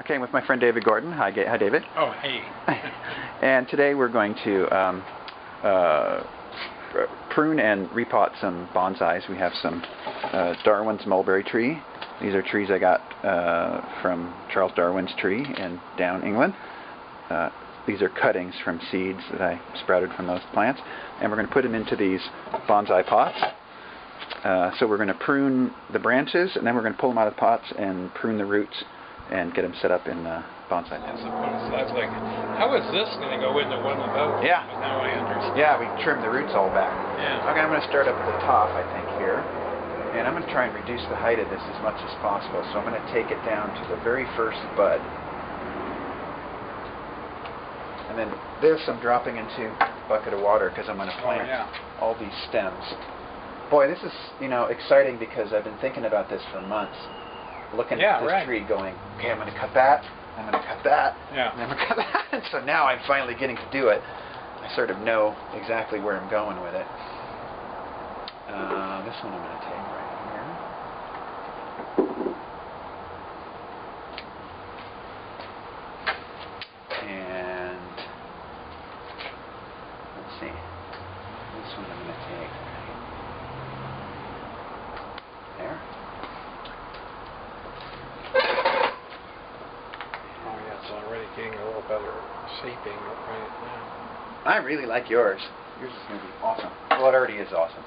Okay, with my friend David Gordon. Hi, hi David. Oh, hey. And today we're going to prune and repot some bonsais. We have some Darwin's mulberry tree. These are trees I got from Charles Darwin's tree in down England. These are cuttings from seeds that I sprouted from those plants. And we're going to put them into these bonsai pots. So we're going to prune the branches, and then we're going to pull them out of the pots and prune the roots and get them set up in the bonsai pots. Like, how is this going to go into one of those? Yeah. Now I understand. Yeah, we trimmed the roots all back. Yeah. Okay, I'm going to start up at the top, I think, here. And I'm going to try and reduce the height of this as much as possible. So I'm going to take it down to the very first bud. And then this I'm dropping into a bucket of water because I'm going to plant all these stems. Boy, this is, exciting because I've been thinking about this for months. Looking at this tree going, okay, I'm going to cut that, I'm going to cut that, and I'm going to cut that. And so now I'm finally getting to do it. I sort of know exactly where I'm going with it. This one I'm going to take right here. And let's see. This one I'm going to take right there. Getting a little better shaping right now. I really like yours. Yours is going to be awesome. Well, it already is awesome.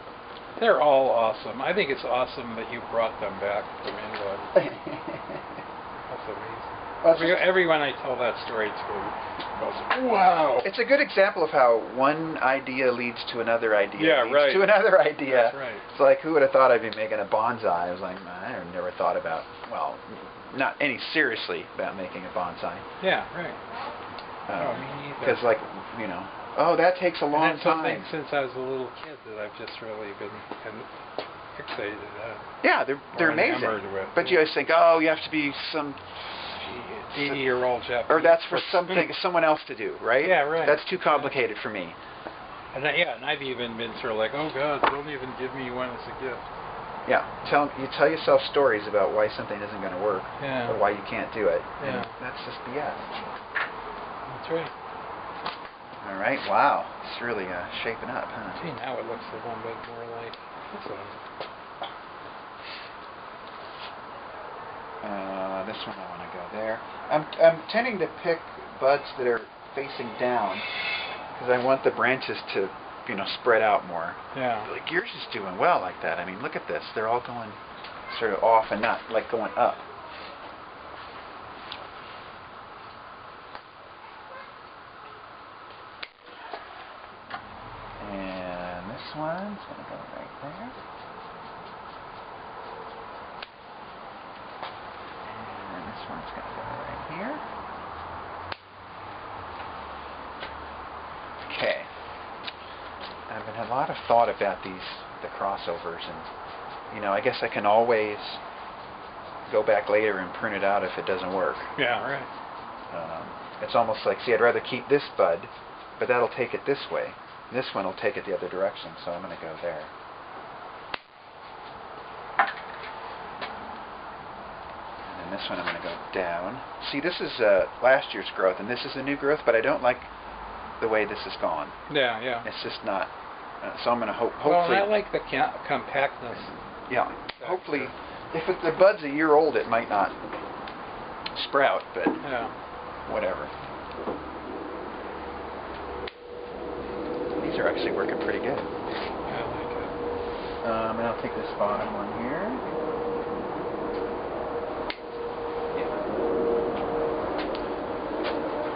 They're all awesome. I think it's awesome that you brought them back from England. That's amazing. Well, everyone I tell that story to goes, wow. It's a good example of how one idea leads to another idea. Leads to another idea. That's right. It's like, who would have thought I'd be making a bonsai? I was like, I never thought about, well, not any seriously about making a bonsai. Yeah, right. Me neither. Because, oh, that takes a long time. Something since I was a little kid that I've just really been fixated on. Yeah, they're amazing. With. But you always think, oh, you have to be some 80-year-old Japanese. Or that's for someone else to do, right? Yeah, right. That's too complicated for me. And I've even been sort of like, oh God, don't even give me one as a gift. Yeah, you tell yourself stories about why something isn't going to work, or why you can't do it. Yeah. That's just BS. That's right. All right, wow, it's really shaping up, huh? See, now it looks a little bit more like this one. This one I want to go there. I'm tending to pick buds that are facing down because I want the branches to spread out more. Yeah. Like yours is doing well like that. I mean, look at this. They're all going sort of off and not like going up. And this one's going to go right there. And this one's going to go right here. Okay. I've had a lot of thought about the crossovers, and I guess I can always go back later and prune it out if it doesn't work. Yeah, right. It's almost like, see, I'd rather keep this bud, but that'll take it this way. This one will take it the other direction, so I'm going to go there. And then this one I'm going to go down. See, this is last year's growth, and this is the new growth, but I don't like the way this is gone. Yeah. It's just not. So I'm going to hopefully. Well, I like the compactness. Yeah. Hopefully, if the bud's a year old, it might not sprout, but whatever. These are actually working pretty good. I like it. And I'll take this bottom one here. Yeah.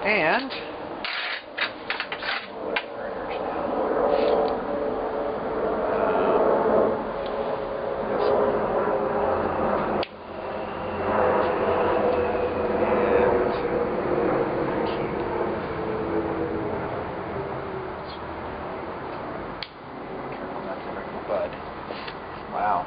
And wow.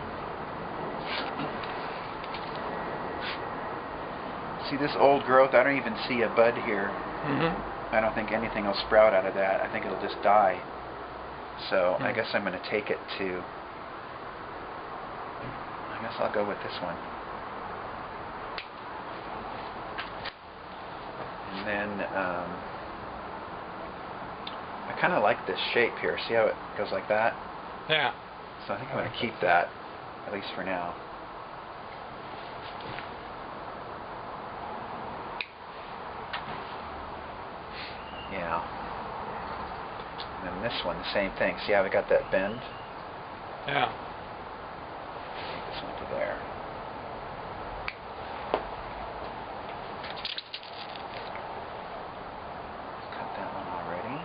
See this old growth? I don't even see a bud here. I don't think anything will sprout out of that. I think it'll just die. So I guess I'm going to take it to, I guess I'll go with this one. then I kind of like this shape here. See how it goes like that? Yeah. So I think I'm going to keep that, at least for now. Yeah. And then this one, the same thing. See how we got that bend? Yeah. Take this one to there. Cut that one already.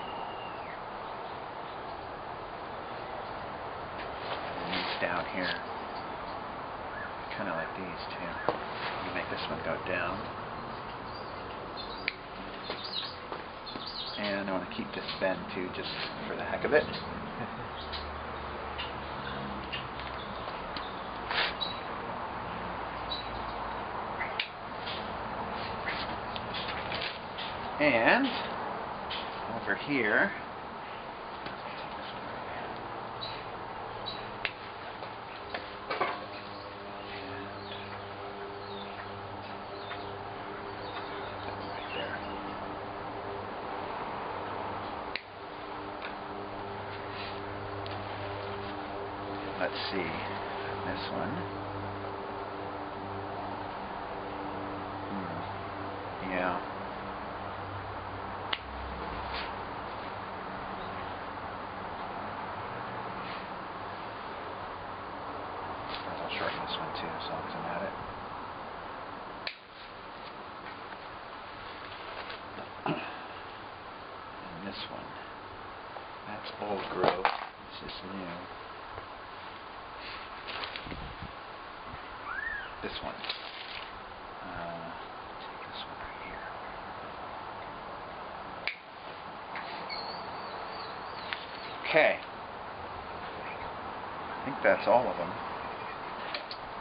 And these down here. Kind of like these too. Let me make this one go down. And I want to keep this bend too, just for the heck of it. And over here, let's see, this one. Yeah. I'll shorten this one too, as long as I'm at it. And this one. That's old growth. This is new. This one. Take this one right here. Okay. I think that's all of them.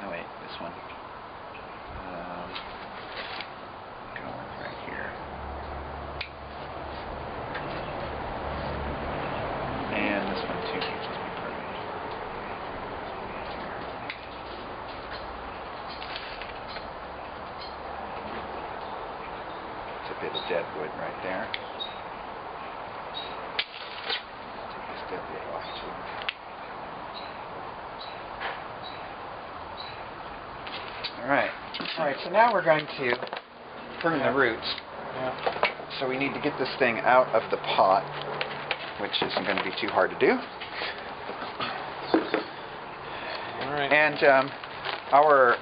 No, wait, this one. Go with right here. And this one too needs to be pruned. It's a bit of dead wood right there. Take this dead wood off too. Alright, so now we're going to prune the roots. Yeah. So we need to get this thing out of the pot, which isn't going to be too hard to do. Alright. And our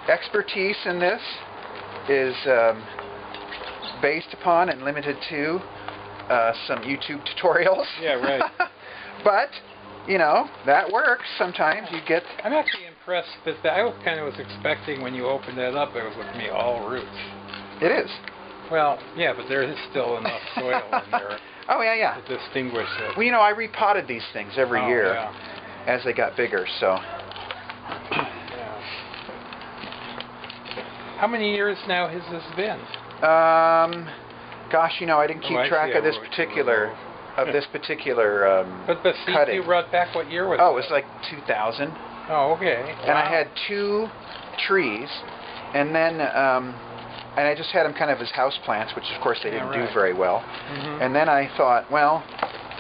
expertise in this is based upon and limited to some YouTube tutorials. Yeah, right. But, you know, that works. Sometimes you get... I'm actually impressed that I kind of was expecting when you opened that up it was going to be all roots. It is. Well, yeah, but there is still enough soil in there Oh, yeah. to distinguish it. Well, you know, I repotted these things every year Yeah. as they got bigger, so... Yeah. How many years now has this been? Gosh, you know, I didn't keep track of this particular... But see, cutting. you brought back what year was Oh, it was like 2000. Oh, okay. And I had 2 trees, and then and I just had them kind of as house plants, which of course they didn't do very well. Mm-hmm. And then I thought, well,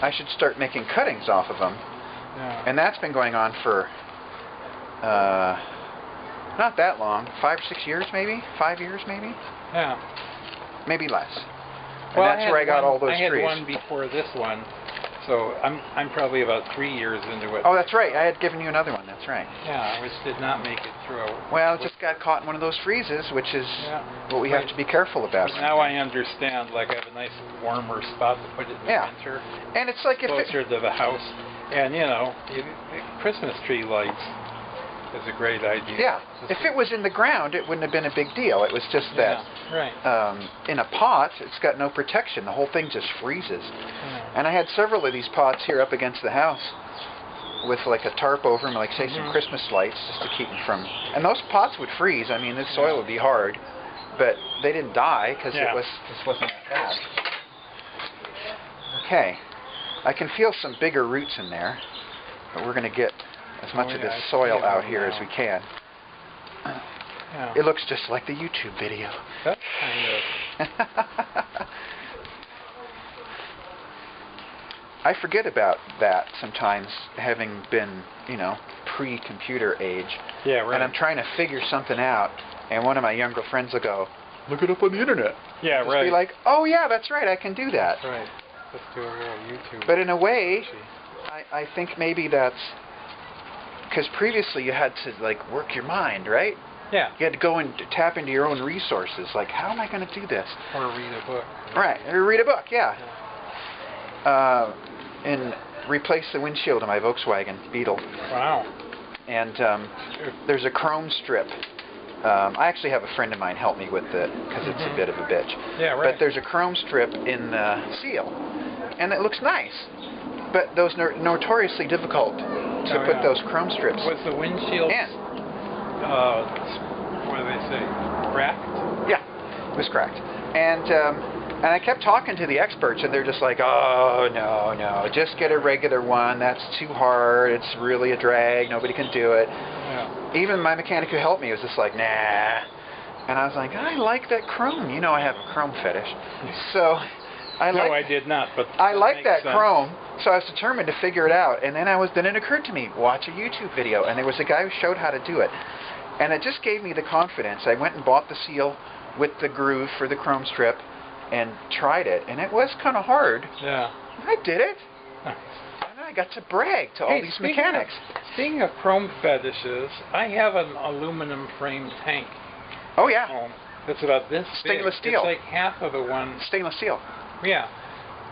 I should start making cuttings off of them. Yeah. And that's been going on for not that long, 5 or 6 years maybe, 5 years maybe, Yeah. maybe less. And Well, that's where I got all those trees. I trees. had one before this one, so I'm probably about 3 years into it. Oh, that's right. I had given you another one. That's right. Yeah, which did not make it through. Well, it just got caught in one of those freezes, which is what we have to be careful about. But now I understand. Like, I have a nice warmer spot to put it in the winter. And it's like if closer to the house, and you know, Christmas tree lights is a great idea. Yeah, if it was in the ground, it wouldn't have been a big deal. It was just that in a pot, it's got no protection. The whole thing just freezes. Yeah. And I had several of these pots here up against the house with like a tarp over them, like say some Christmas lights, just to keep them from... And those pots would freeze. I mean, the soil would be hard, but they didn't die because this wasn't that bad. Okay, I can feel some bigger roots in there, but we're going to get as much of this soil out here as we can. Yeah. It looks just like the YouTube video. That's kind of... I forget about that sometimes, having been, pre-computer age. Yeah, right. And I'm trying to figure something out, and one of my younger friends will go, look it up on the internet. Yeah, just right. be like, oh yeah, that's right, I can do that. That's right. Let's do a little YouTube. But in a way, I think maybe that's because previously you had to work your mind, right? Yeah. You had to go and tap into your own resources. Like, how am I going to do this? Or read a book. Right. Or read a book. Yeah. And replace the windshield of my Volkswagen Beetle. Wow. And there's a chrome strip. I actually have a friend of mine help me with it because it's a bit of a bitch. Yeah, right. But there's a chrome strip in the seal, and it looks nice. But those notoriously difficult to put those chrome strips. Was the windshield? What do they say? Cracked? Yeah, it was cracked. And I kept talking to the experts, and they're just like, oh, no, just get a regular one. That's too hard. It's really a drag. Nobody can do it. Yeah. Even my mechanic who helped me was just like, nah. And I was like, I like that chrome. You know I have a chrome fetish. So I did not, but I like that sense. chrome, so I was determined to figure it out. And then it occurred to me, watch a YouTube video, and there was a guy who showed how to do it. And it just gave me the confidence. I went and bought the seal with the groove for the chrome strip and tried it, and it was kind of hard. Yeah. I did it. And I got to brag to all these mechanics. Speaking of chrome fetishes, I have an aluminum frame tank. Oh, yeah. It's about this Stainless big. steel. It's like half of the one. Stainless steel. Yeah.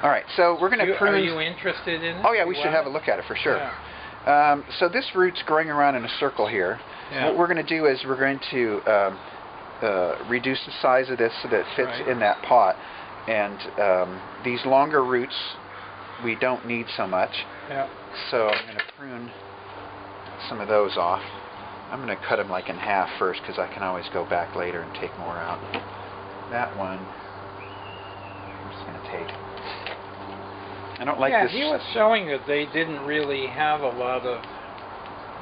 All right, so we're going to prune. Are you interested in it? Oh, yeah, we should have a look at it for sure. Yeah. So this root's growing around in a circle here. Yeah. What we're going to do is we're going to reduce the size of this so that it fits in that pot. And these longer roots we don't need so much. Yeah. So I'm going to prune some of those off. I'm going to cut them like in half first because I can always go back later and take more out. That one I'm just going to take. I don't like this. Yeah, he was showing that they didn't really have a lot of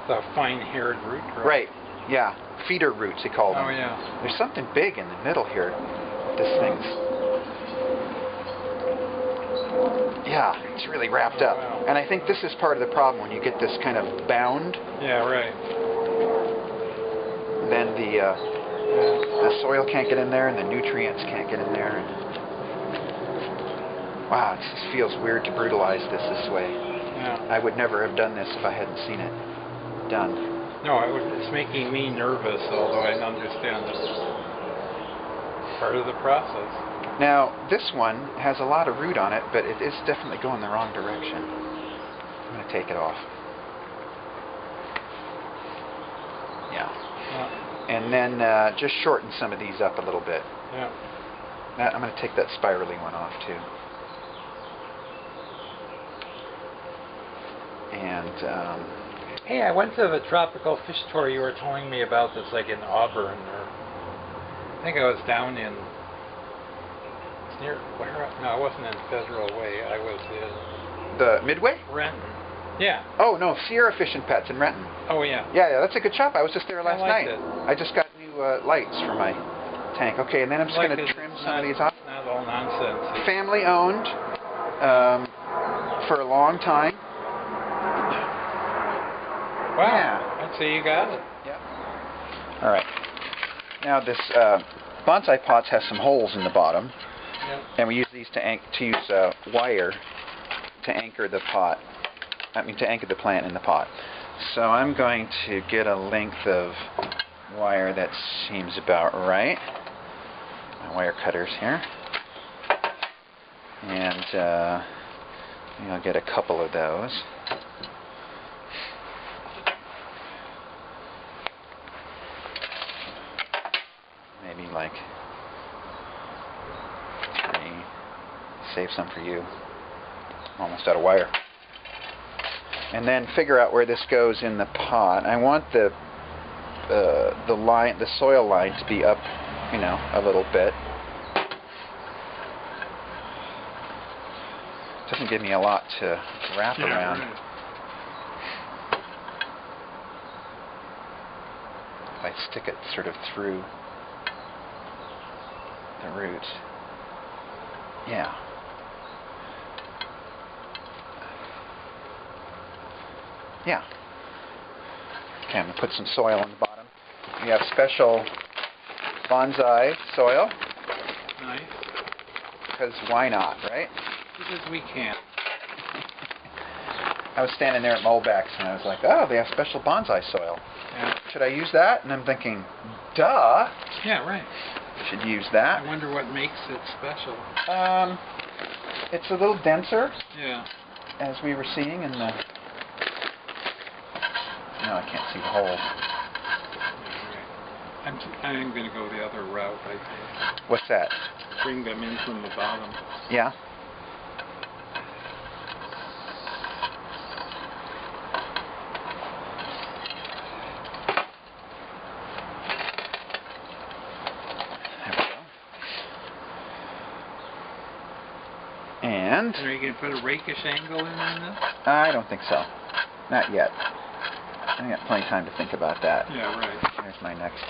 the fine-haired root growth. Right, yeah. Feeder roots, they call them. Oh, yeah. There's something big in the middle here. This thing's... Yeah, it's really wrapped up. Wow. And I think this is part of the problem when you get this kind of bound. Yeah, right. Then the soil can't get in there and the nutrients can't get in there. And wow, it just feels weird to brutalize this way. Yeah. I would never have done this if I hadn't seen it done. No, it's making me nervous, although I understand it's part of the process. Now, this one has a lot of root on it, but it is definitely going the wrong direction. I'm going to take it off. Yeah. And then just shorten some of these up a little bit. Yeah. I'm going to take that spirally one off, too. And... hey, I went to the tropical fish tour you were telling me about this, like in Auburn, or I think I was down in, it's near, where, no, I wasn't in Federal Way, I was in... The Midway? Renton. Yeah. Oh, no, Sierra Fish and Pets in Renton. Oh, yeah. Yeah, that's a good shop. I was just there last night. It. I just got new lights for my tank. Okay, and then I'm just going to trim some of these off. Not all nonsense. Family owned for a long time. Wow. Yeah. I'd say you got it. Yep. All right. Now this bonsai pots has some holes in the bottom, and we use these to use wire to anchor the pot. To anchor the plant in the pot. So I'm going to get a length of wire that seems about right. My wire cutters here, and I'll get a couple of those. Maybe like 3. Save some for you. I'm almost out of wire. And then figure out where this goes in the pot. I want the soil line to be up, a little bit. Doesn't give me a lot to wrap around. If I stick it sort of through the roots. Yeah. Yeah. Okay, I'm going to put some soil on the bottom. We have special bonsai soil. Nice. Because why not, right? Because we can. I was standing there at Mulbeck's and I was like, oh, they have special bonsai soil. Yeah. Should I use that? And I'm thinking, duh. Yeah, right. Should use that. I wonder what makes it special. It's a little denser. Yeah. As we were seeing in the... No, I can't see the hole. I'm going to go the other route, I think. What's that? Bring them in from the bottom. Yeah. And are you going to put a rakish angle in on this? I don't think so. Not yet. I got plenty of time to think about that. Yeah, right. Here's my next.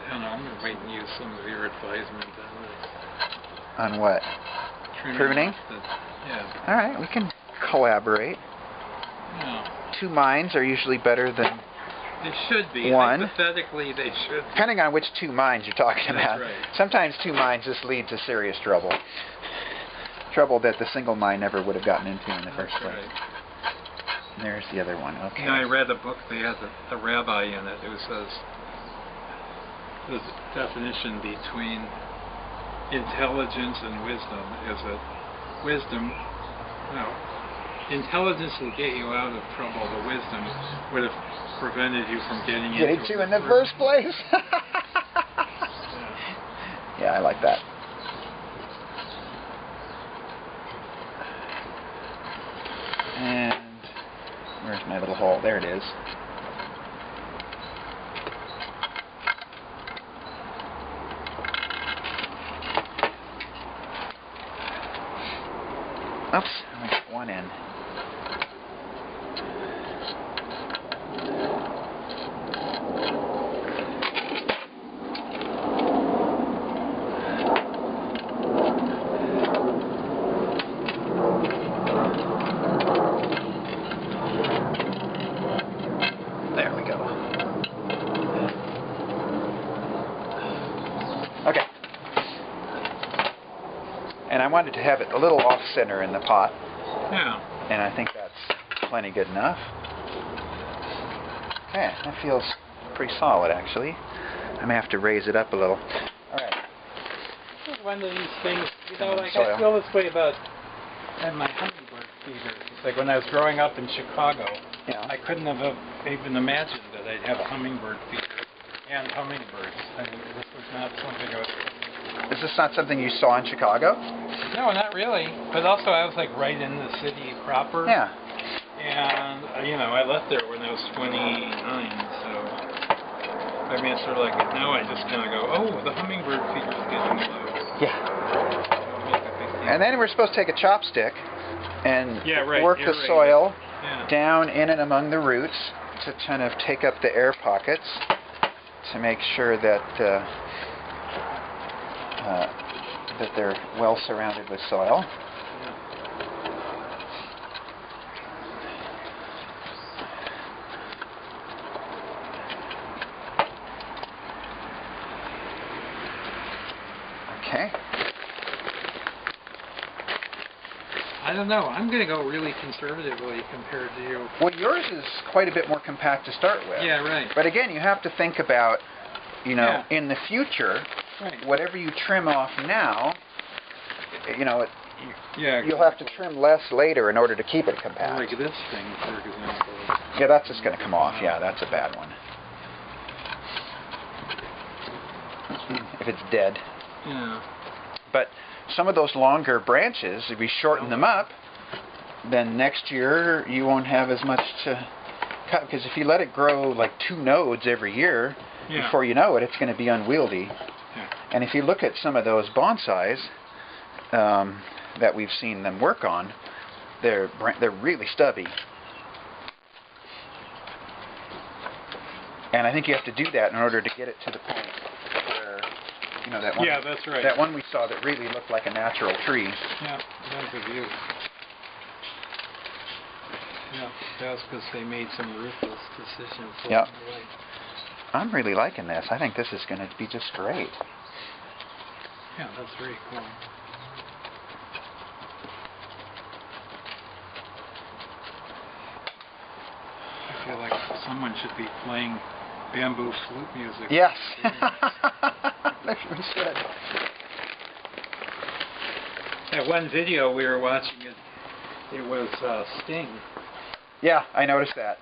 I don't know, I'm going to wait and use some of your advisement on this. On what? Pruning? Yeah. All right, we can collaborate. Yeah. Two minds are usually better than they should be. one. Hypothetically, they should be. Depending on which two minds you're talking about. Right. Sometimes two minds just lead to serious trouble. Trouble that the single mind never would have gotten into in the first place. Right. And there's the other one. Okay. You know, I read a book that has a rabbi in it who says the definition between intelligence and wisdom is that intelligence will get you out of trouble. The wisdom would have prevented you from getting into it in the first place. Yeah, I like that. And where's my little hole? There it is. Oops, I got one in. There we go. Okay. And I wanted to have it a little off-center in the pot. Yeah. And I think that's plenty good enough. Okay, that feels pretty solid, actually. I may have to raise it up a little. All right. This is one of these things, you know, like soil. I feel this way about my hummingbird feeders. It's like when I was growing up in Chicago, Yeah. I couldn't have even imagined that I'd have a hummingbird feeder and hummingbirds. I mean, this was not something I was... Is this not something you saw in Chicago? No, not really. But also, I was like right in the city proper. Yeah. And, you know, I left there when I was 29, so... I mean, it's sort of like, now I just kind of go, oh, the hummingbird feeder's getting low. Yeah. Make a big deal. And then we're supposed to take a chopstick and work the aerate soil it. down in and among the roots to kind of take up the air pockets to make sure that that they're well surrounded with soil. Okay. I don't know. I'm going to go really conservatively compared to you. Well, yours is quite a bit more compact to start with. Yeah, right. But again, you have to think about, you know, Yeah. in the future, Right. whatever you trim off now, you know, Yeah, you'll have to trim less later in order to keep it compact. like this thing, for example. Yeah, that's just going to come off. Yeah, that's a bad one. If it's dead. Yeah. But some of those longer branches, if we shorten them up, then next year you won't have as much to cut. Because if you let it grow like 2 nodes every year, before you know it, it's going to be unwieldy. Yeah. And if you look at some of those bonsais that we've seen them work on, they're really stubby. And I think you have to do that in order to get it to the point where, you know, that one. Yeah, that's right. That one we saw that really looked like a natural tree. Yeah, that's a view. Yeah, that's because they made some ruthless decisions. Yep. along the way. I'm really liking this. I think this is going to be just great. Yeah, that's very cool. I feel like someone should be playing bamboo flute music. Yes. We should. That one video we were watching, it was Sting. Yeah, I noticed that.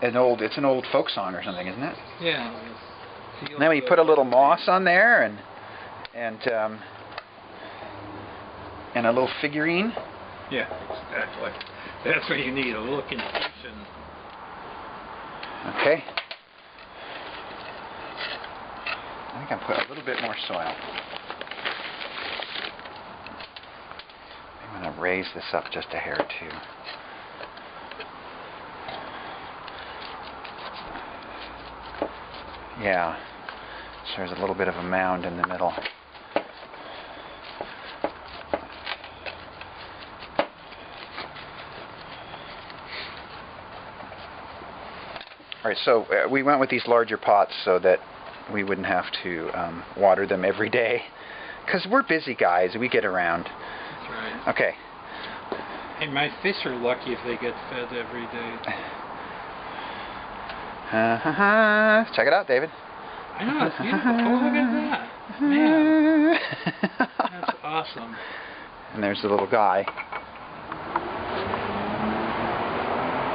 It's an old folk song or something, isn't it? Yeah. And then we put a little moss on there and a little figurine. Yeah, exactly. That's what you need, a little confusion. Okay. I think I put a little bit more soil. I'm going to raise this up just a hair or two. Yeah, so there's a little bit of a mound in the middle. Alright, so we went with these larger pots so that we wouldn't have to water them every day. Because we're busy guys, we get around. That's right. Okay. Hey, my fish are lucky if they get fed every day. Check it out, David. I know, it's beautiful. Oh, look at that. Man. That's awesome. And there's the little guy.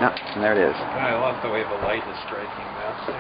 No, and there it is. I love the way the light is striking that too.